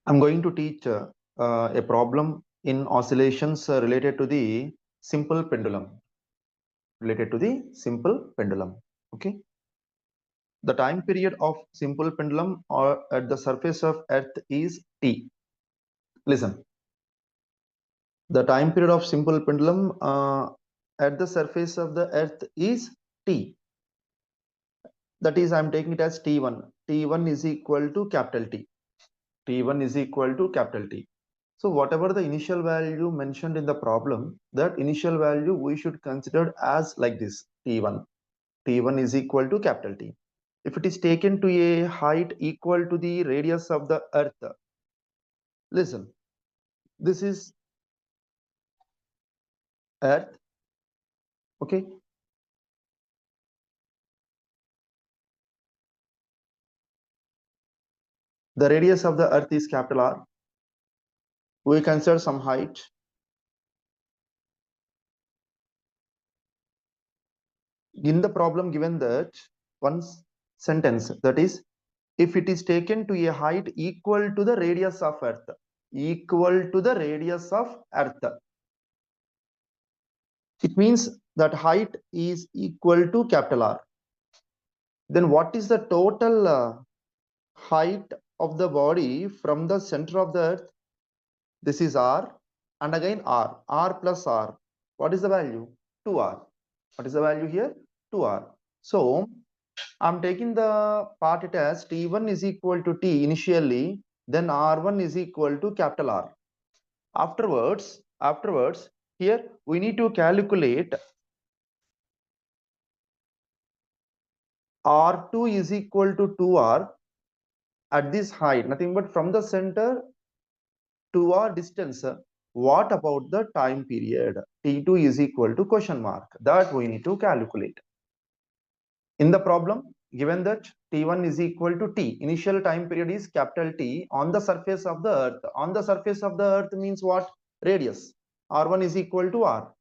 I'm going to teach a problem in oscillations related to the simple pendulum. Related to the simple pendulum. Okay. The time period of simple pendulum or at the surface of Earth is T. Listen. The time period of simple pendulum at the surface of the Earth is T. That is, I'm taking it as T1. T1 is equal to capital T. T1 is equal to capital T. So whatever the initial value mentioned in the problem, that initial value we should consider as like this, T1. T1 is equal to capital T. If it is taken to a height equal to the radius of the Earth, listen, this is Earth, okay? The radius of the Earth is capital R. We consider some height. In the problem given that one sentence, that is, if it is taken to a height equal to the radius of Earth, equal to the radius of Earth, it means that height is equal to capital R. Then what is the total height of the body from the center of the Earth? This is R, and again R plus R. What is the value? 2R. What is the value here? 2R. So I'm taking the part it as T1 is equal to T initially, then R1 is equal to capital R. Afterwards, here we need to calculate R2 is equal to 2R at this height, nothing but from the center to our distance. What about the time period? T2 is equal to question mark. That we need to calculate. In the problem, given that T1 is equal to T, initial time period is capital T on the surface of the Earth. On the surface of the Earth means what? Radius. R1 is equal to R.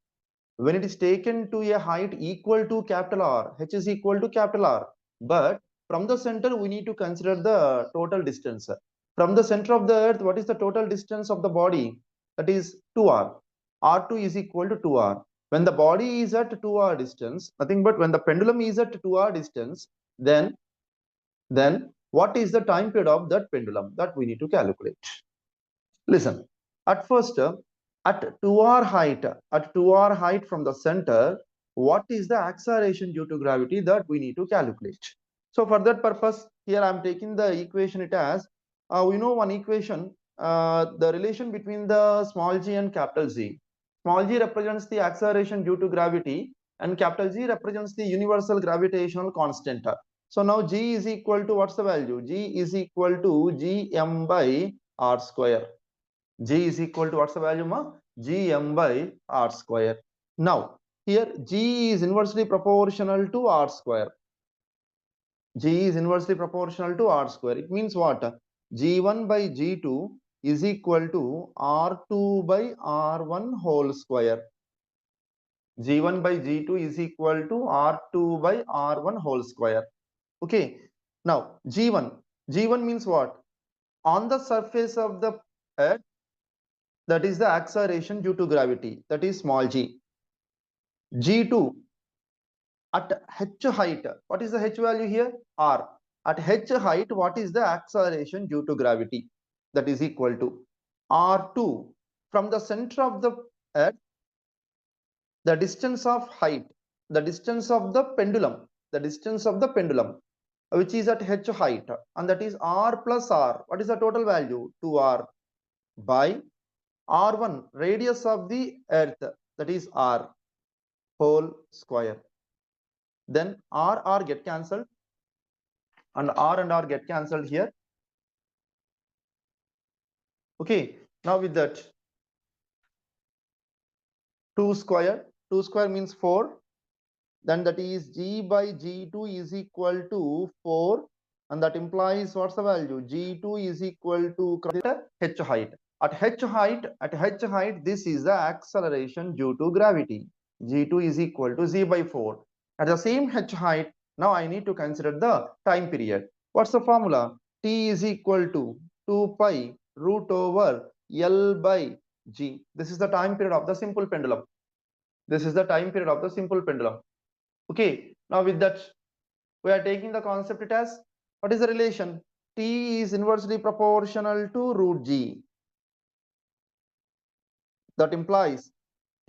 When it is taken to a height equal to capital R, H is equal to capital R. But from the center, we need to consider the total distance. From the center of the Earth, what is the total distance of the body? That is 2R. R2 is equal to 2R. When the body is at 2R distance, nothing but when the pendulum is at 2R distance, then what is the time period of that pendulum? That we need to calculate. Listen, at first, at 2R height from the center, what is the acceleration due to gravity that we need to calculate? So for that purpose, here I am taking the equation it as, we know one equation, the relation between the small g and capital G. Small g represents the acceleration due to gravity and capital G represents the universal gravitational constant. So now G is equal to, what's the value? G is equal to Gm by R square. G is equal to, what's the value, ma? Gm by R square. Now, here G is inversely proportional to R square. G is inversely proportional to R square. It means what? G1 by G2 is equal to R2 by R1 whole square. G1 by G2 is equal to R2 by R1 whole square. Okay. Now, G1 means what? On the surface of the Earth, that is the acceleration due to gravity, that is small g. G2 at h height, what is the h value here? R. At h height, what is the acceleration due to gravity? That is equal to R2 from the center of the Earth, the distance of height, the distance of the pendulum, which is at h height, and that is R plus R. What is the total value? 2R by R1, radius of the Earth, that is R whole square. Then R get cancelled and R get cancelled here. Okay, now with that 2 square means 4. Then that is G by G2 is equal to 4, and that implies what's the value? G2 is equal to h height. At h height, this is the acceleration due to gravity. G2 is equal to Z by 4. At the same h height, now I need to consider the time period. What's the formula? T is equal to 2 pi root over L by G. This is the time period of the simple pendulum. This is the time period of the simple pendulum. Okay, now with that, we are taking the concept it as, what is the relation? T is inversely proportional to root G. That implies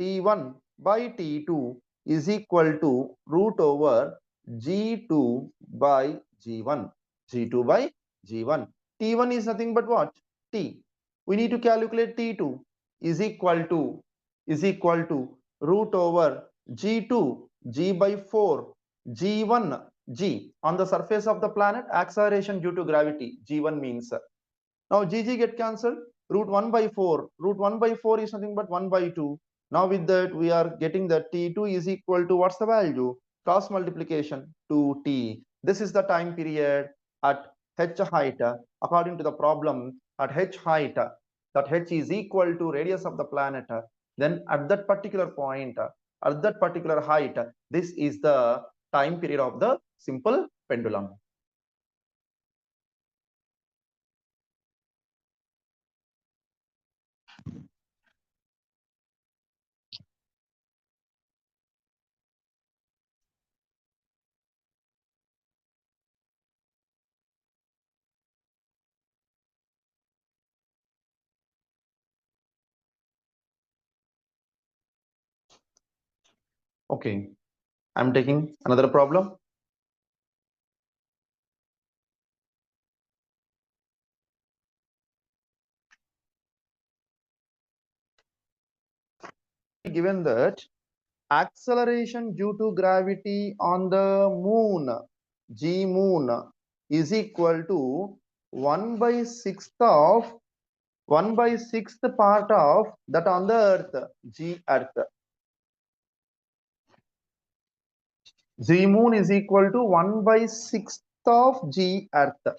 T1 by T2 is equal to root over G2 by G1. G2 by G1. T1 is nothing but what? T. We need to calculate T2 is equal to root over G2 G by 4 G1 G. On the surface of the planet, acceleration due to gravity, G1 means. Now GG get cancelled. Root 1 by 4. Root 1 by 4 is nothing but 1 by 2. Now with that, we are getting that T2 is equal to, what's the value? Cross multiplication 2T. This is the time period at h height. According to the problem, at h height, that h is equal to radius of the planet. Then at that particular point, at that particular height, this is the time period of the simple pendulum. Okay, I'm taking another problem. Given that acceleration due to gravity on the moon, G moon, is equal to 1 by 6th of 1 by 6th part of that on the earth, G earth. G moon is equal to 1 by 6th of G earth.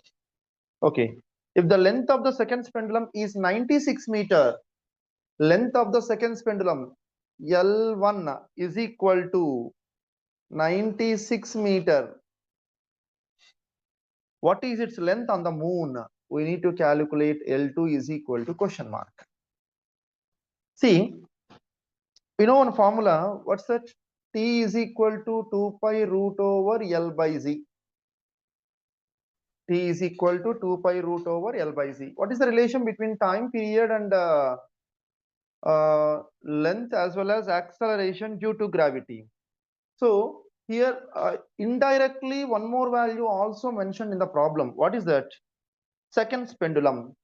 Okay. If the length of the second pendulum is 96 meter, length of the second pendulum L1 is equal to 96 meter. What is its length on the moon? We need to calculate L2 is equal to question mark. See, we know one formula. What's that? T is equal to 2 pi root over L by Z. T is equal to 2 pi root over L by Z. What is the relation between time period and length as well as acceleration due to gravity? So here indirectly one more value also mentioned in the problem. What is that? Second pendulum.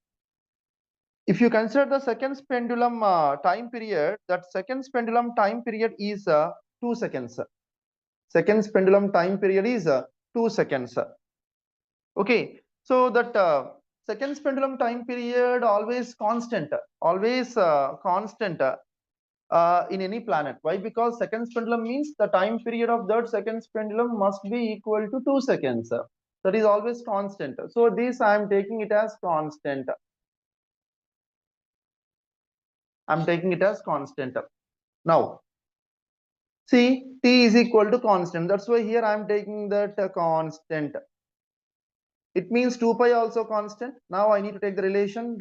If you consider the second pendulum time period, that second pendulum time period is 2 seconds. Second pendulum time period is 2 seconds. Okay, so that second pendulum time period always constant, in any planet. Why? Because second pendulum means the time period of that second pendulum must be equal to 2 seconds. That is always constant. So this I am taking it as constant. I'm taking it as constant. Now, see, T is equal to constant. That's why here I'm taking that constant. It means 2 pi also constant. Now I need to take the relation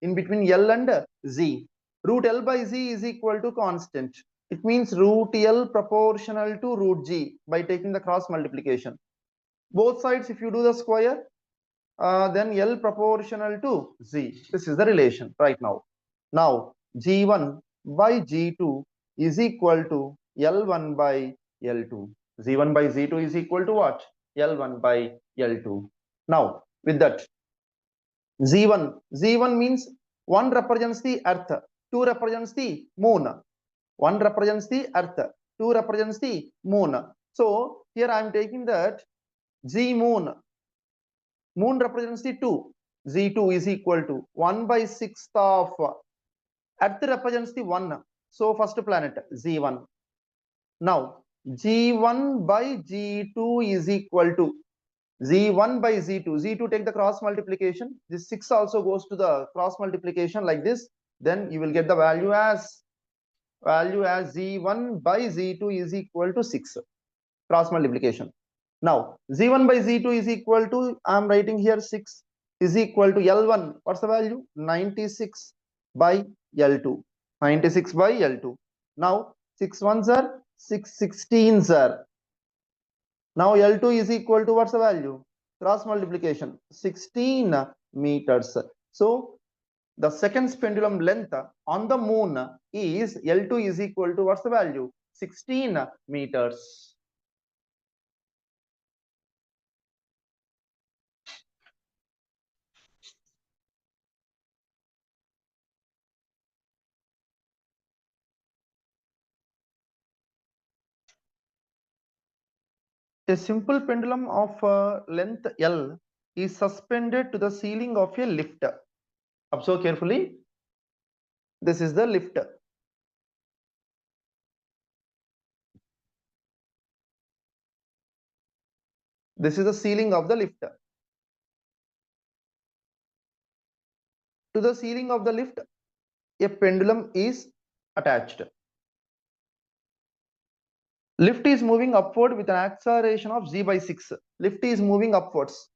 in between L and Z. Root L by Z is equal to constant. It means root L proportional to root G by taking the cross multiplication. Both sides, if you do the square, then L proportional to Z. This is the relation right now. Now, G1 by G2 is equal to L1 by L2. Z1 by Z2 is equal to what? L1 by L2. Now, with that, Z1 means 1 represents the earth, 2 represents the moon. 1 represents the earth, 2 represents the moon. So, here I am taking that Z moon. Moon represents the 2. Z2 is equal to 1 by 6th of Earth represents the 1. So first planet Z1. Now G1 by G2 is equal to Z1 by Z2. Z2 take the cross multiplication. This 6 also goes to the cross multiplication like this. Then you will get the value as Z1 by Z2 is equal to 6. Cross multiplication. Now Z1 by Z2 is equal to, I am writing here 6. is equal to L1. What's the value? 96 by L2. 96 by L2. Now 6 ones are 6 16s are. Now L2 is equal to what's the value? Cross multiplication 16 meters. So the second pendulum length on the moon is L2 is equal to what's the value? 16 meters. A simple pendulum of length L is suspended to the ceiling of a lift. Observe carefully. This is the lift. This is the ceiling of the lift. To the ceiling of the lift, a pendulum is attached. Lift is moving upward with an acceleration of g by 6. Lift is moving upwards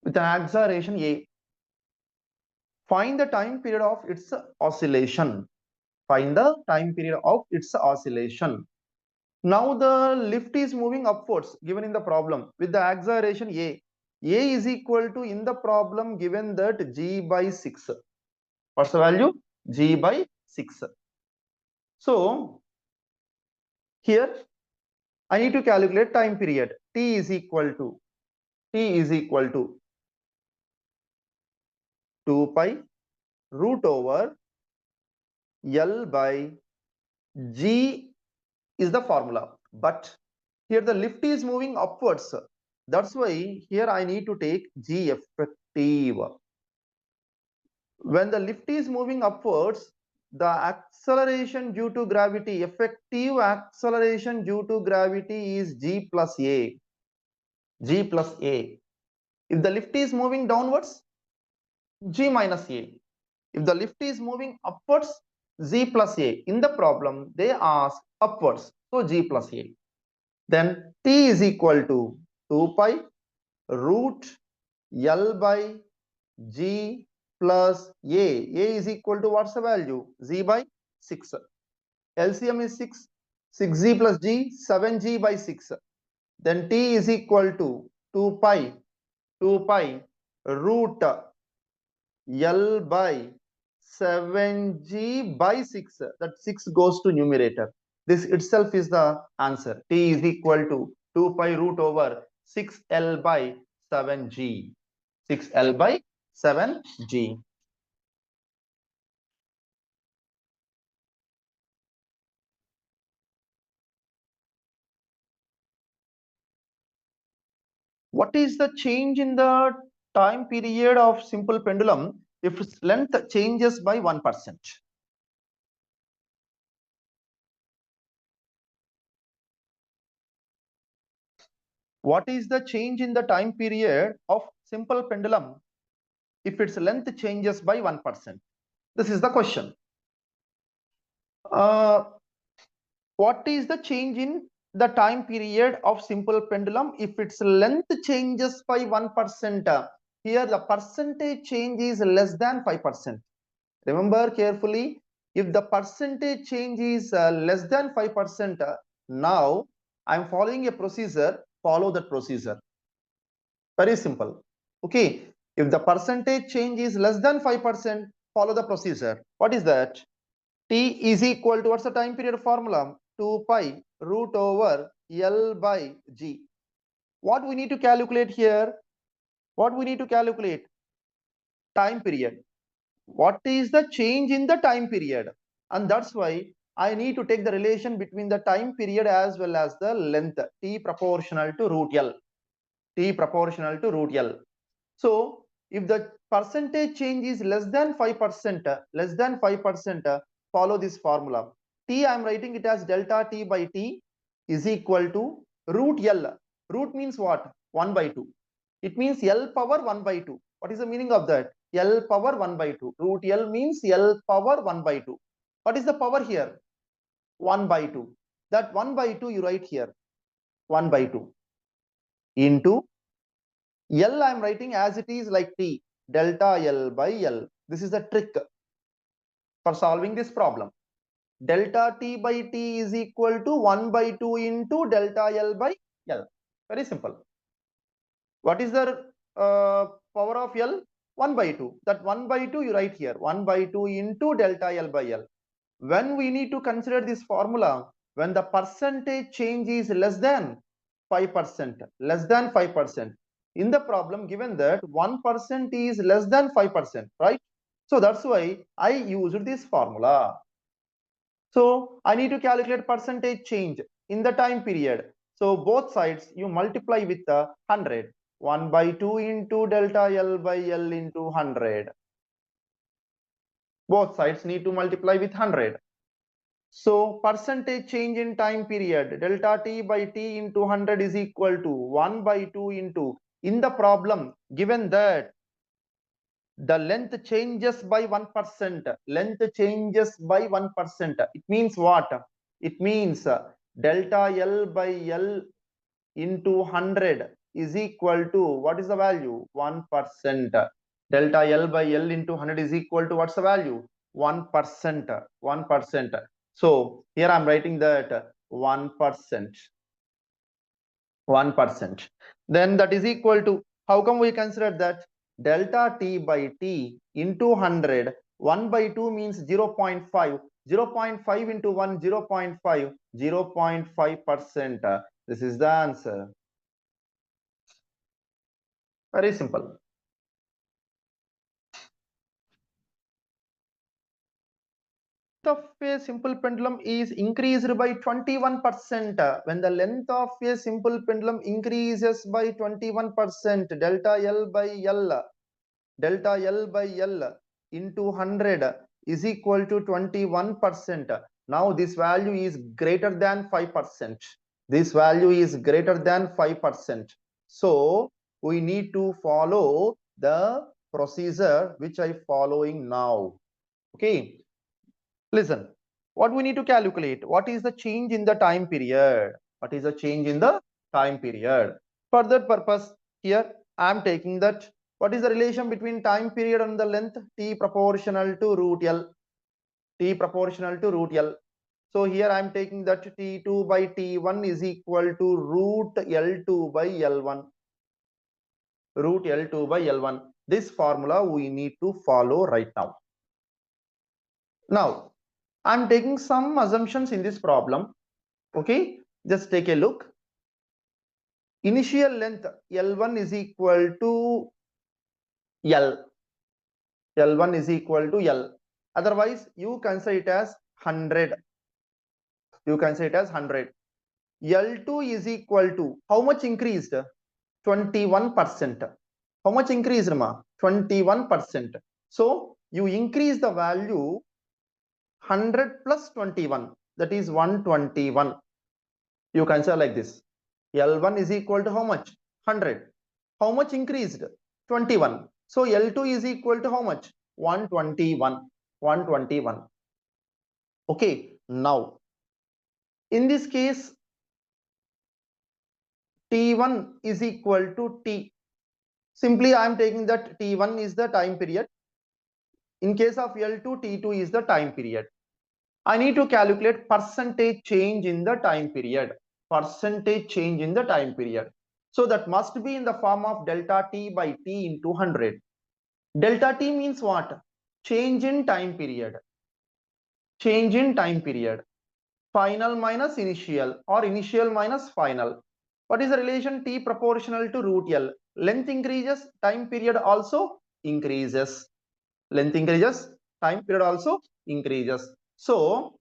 with an acceleration a. Find the time period of its oscillation. Find the time period of its oscillation. Now the lift is moving upwards given in the problem with the acceleration a. A is equal to, in the problem given that g by 6. What's the value? G by 6. So here I need to calculate time period. T is equal to 2 pi root over L by G is the formula. But here the lift is moving upwards. That's why here I need to take G effective. When the lift is moving upwards, the acceleration due to gravity, effective acceleration due to gravity is G plus A. G plus A. If the lift is moving downwards, G minus A. If the lift is moving upwards, G plus A. In the problem, they ask upwards, so G plus A. Then T is equal to 2 pi root L by G plus A. A is equal to what's the value? G by 6. LCM is 6. 6G plus G, 7G by 6. Then T is equal to 2 pi root L by 7G by 6. That 6 goes to numerator. This itself is the answer. T is equal to 2 pi root over 6L by 7G. 6L by 7G. What is the change in the time period of simple pendulum if its length changes by 1%? What is the change in the time period of simple pendulum if its length changes by 1%? This is the question. What is the change in the time period of simple pendulum if its length changes by 1%? Here the percentage change is less than 5%. Remember carefully, if the percentage change is less than 5%, now I am following a procedure, follow that procedure. Very simple. Okay, if the percentage change is less than 5%, follow the procedure. What is that? T is equal to, what's the time period formula? 2 pi root over L by G. What we need to calculate here? What we need to calculate? Time period. What is the change in the time period? And that's why I need to take the relation between the time period as well as the length. T proportional to root L. T proportional to root L. So if the percentage change is less than 5%, follow this formula. T, I am writing it as delta T by T is equal to root L. Root means what? 1 by 2. It means L power 1 by 2. What is the meaning of that? L power 1 by 2. Root L means L power 1 by 2. What is the power here? 1 by 2. That 1 by 2 you write here. 1 by 2 into L I am writing as it is like T, delta L by L. This is the trick for solving this problem. Delta T by T is equal to 1 by 2 into delta L by L. Very simple. What is the power of L? 1 by 2. That 1 by 2 you write here. 1 by 2 into delta L by L. When we need to consider this formula, when the percentage change is less than 5%, less than 5%. In the problem given that 1% is less than 5%, right? So that's why I used this formula. So I need to calculate percentage change in the time period. So both sides you multiply with the 100. 1 by 2 into delta L by L into 100. Both sides need to multiply with 100. So percentage change in time period, delta T by T into 100 is equal to 1 by 2 into, in the problem given that the length changes by 1%, length changes by 1%. It means what? It means delta L by L into 100 is equal to, what is the value? 1%. Delta L by L into 100 is equal to, what's the value? 1%. 1%. So here I'm writing that 1%. 1%. Then that is equal to, how come we consider that? Delta T by T into 100. 1 by 2 means 0.5. 0.5 into 1, 0.5. 0.5%. This is the answer. Very simple. Of a simple pendulum is increased by 21%. When the length of a simple pendulum increases by 21%, delta L by L, delta L by L into 100 is equal to 21%. Now this value is greater than 5%. This value is greater than 5%. So we need to follow the procedure which I following now. Okay. Listen, what we need to calculate? What is the change in the time period? What is the change in the time period? For that purpose, here I am taking that. What is the relation between time period and the length? T proportional to root L. T proportional to root L. So here I am taking that T2 by T1 is equal to root L2 by L1. Root L2 by L1. This formula we need to follow right now. Now, I'm taking some assumptions in this problem. Okay, just take a look. Initial length L1 is equal to L. L1 is equal to L. Otherwise, you consider it as 100. You consider it as 100. L2 is equal to, how much increased? 21%. How much increased, ma? 21%. So you increase the value 100 plus 21, that is 121. You consider like this. L1 is equal to how much? 100. How much increased? 21. So L2 is equal to how much? 121. 121. Okay. Now, in this case, T1 is equal to T. Simply, I am taking that T1 is the time period. In case of L2, T2 is the time period. I need to calculate percentage change in the time period. Percentage change in the time period. So that must be in the form of delta T by T into 100. Delta T means what? Change in time period. Change in time period. Final minus initial or initial minus final. What is the relation? T proportional to root L. Length increases, time period also increases. Length increases, time period also increases. So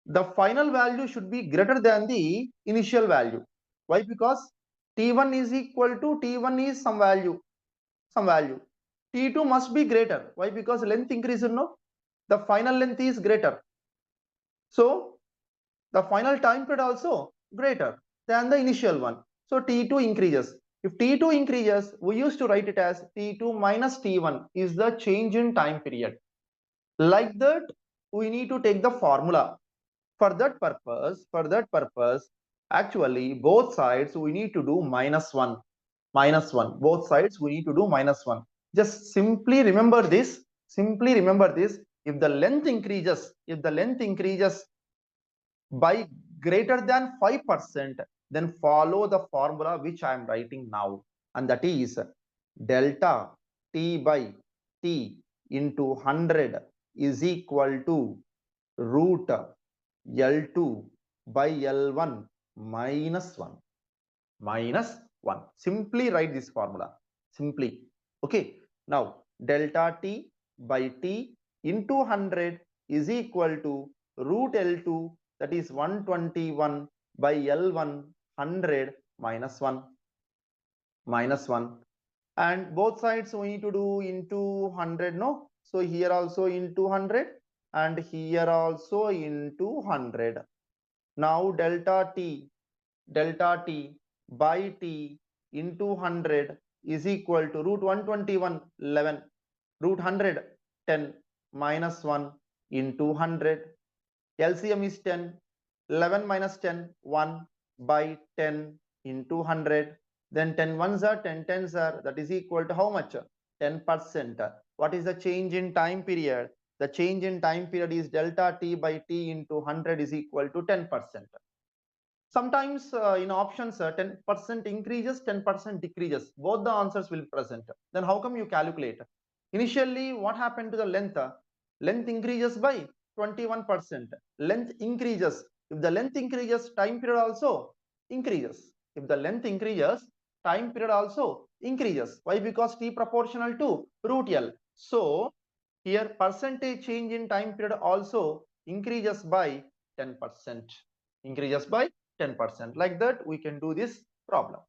the final value should be greater than the initial value. Why? Because T1 is equal to T1 is some value. T2 must be greater. Why? Because length increases, no? The final length is greater. So the final time period also greater than the initial one. So T2 increases. If T2 increases, we used to write it as T2 minus T1 is the change in time period. Like that, we need to take the formula. For that purpose, actually both sides we need to do minus 1. minus 1. Both sides we need to do minus 1. Just simply remember this. Simply remember this. If the length increases, by greater than 5%, then follow the formula which I am writing now, and that is delta T by T into 100 is equal to root L2 by L1 minus 1. Simply write this formula. Simply. Okay. Now, delta T by T into 100 is equal to root L2, that is 121 by L1 100 minus 1. And both sides we need to do into 100, no? So here also into 100 and here also into 100. Now delta T by T into 100 is equal to root 121 11, root 100 10, minus 1 into 100. LCM is 10. 11 minus 10 1 by 10 into 100. Then 10 ones are 10 tens are, that is equal to how much? 10%. What is the change in time period? The change in time period is delta T by T into 100 is equal to 10%. Sometimes in options 10% increases, 10% decreases. Both the answers will present. Then how come you calculate? Initially, what happened to the length? Length increases by 21%. Length increases. If the length increases, time period also increases. If the length increases, time period also increases. Why? Because T proportional to root L. So here percentage change in time period also increases by 10%. Increases by 10%. Like that, we can do this problem.